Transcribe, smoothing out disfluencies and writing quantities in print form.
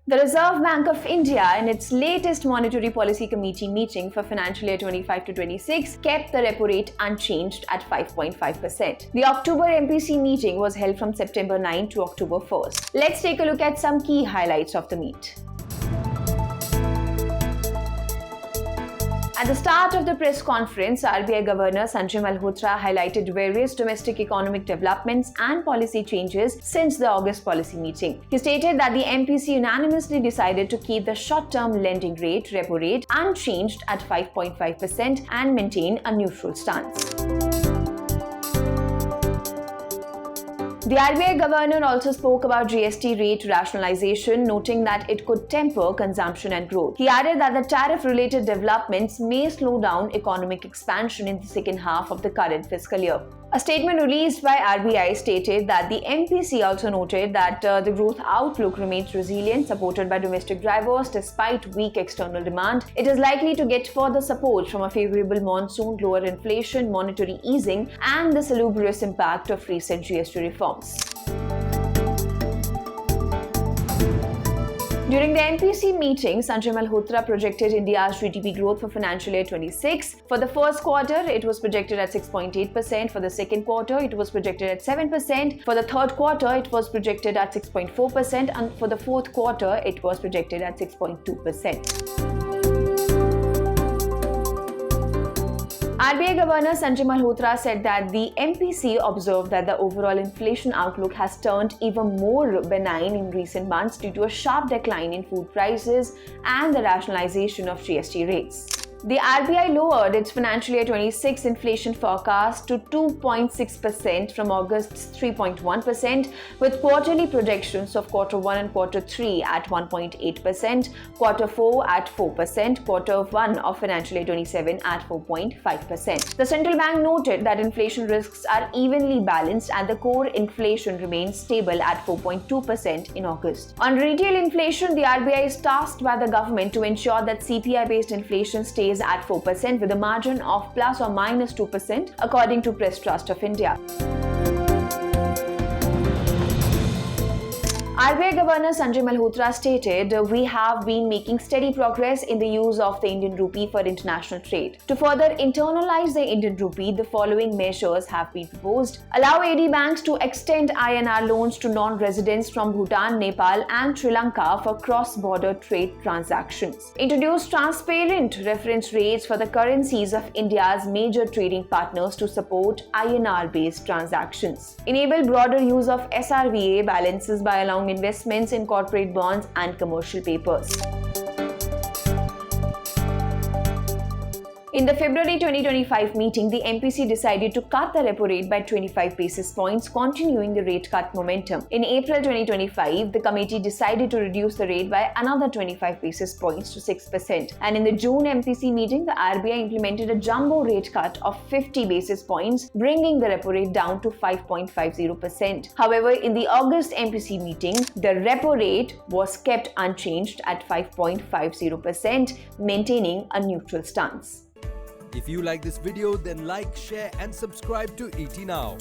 The Reserve Bank of India, in its latest Monetary Policy Committee meeting for financial year 25 to 26, kept the repo rate unchanged at 5.5%. The October MPC meeting was held from September 9 to October 1st. Let's take a look at some key highlights of the meet. At the start of the press conference, RBI Governor Sanjay Malhotra highlighted various domestic economic developments and policy changes since the August policy meeting. He stated that the MPC unanimously decided to keep the short-term lending rate, repo rate, unchanged at 5.5% and maintain a neutral stance. The RBI governor also spoke about GST rate rationalization, noting that it could temper consumption and growth. He added that the tariff-related developments may slow down economic expansion in the second half of the current fiscal year. A statement released by RBI stated that the MPC also noted that the growth outlook remains resilient, supported by domestic drivers despite weak external demand. It is likely to get further support from a favorable monsoon, lower inflation, monetary easing, and the salubrious impact of recent GST reforms. During the MPC meeting, Sanjay Malhotra projected India's GDP growth for financial year 26. For the first quarter, it was projected at 6.8%. For the second quarter, it was projected at 7%. For the third quarter, it was projected at 6.4%. And for the fourth quarter, it was projected at 6.2%. RBI Governor Sanjay Malhotra said that the MPC observed that the overall inflation outlook has turned even more benign in recent months due to a sharp decline in food prices and the rationalization of GST rates. The RBI lowered its financial year 26 inflation forecast to 2.6% from August's 3.1%, with quarterly projections of quarter 1 and quarter 3 at 1.8%, quarter 4 at 4%, quarter 1 of financial year 27 at 4.5%. The central bank noted that inflation risks are evenly balanced and the core inflation remains stable at 4.2% in August. On retail inflation, the RBI is tasked by the government to ensure that CPI-based inflation stays at 4% with a margin of plus or minus 2%, according to Press Trust of India. RBI Governor Sanjay Malhotra stated, "We have been making steady progress in the use of the Indian rupee for international trade. To further internalize the Indian rupee, the following measures have been proposed. Allow AD banks to extend INR loans to non-residents from Bhutan, Nepal and Sri Lanka for cross-border trade transactions. Introduce transparent reference rates for the currencies of India's major trading partners to support INR-based transactions. Enable broader use of SRVA balances by allowing investments in corporate bonds and commercial papers." In the February 2025 meeting, the MPC decided to cut the repo rate by 25 basis points, continuing the rate cut momentum. In April 2025, the committee decided to reduce the rate by another 25 basis points to 6%. And in the June MPC meeting, the RBI implemented a jumbo rate cut of 50 basis points, bringing the repo rate down to 5.50%. However, in the August MPC meeting, the repo rate was kept unchanged at 5.50%, maintaining a neutral stance. If you like this video, then like, share and subscribe to ET Now.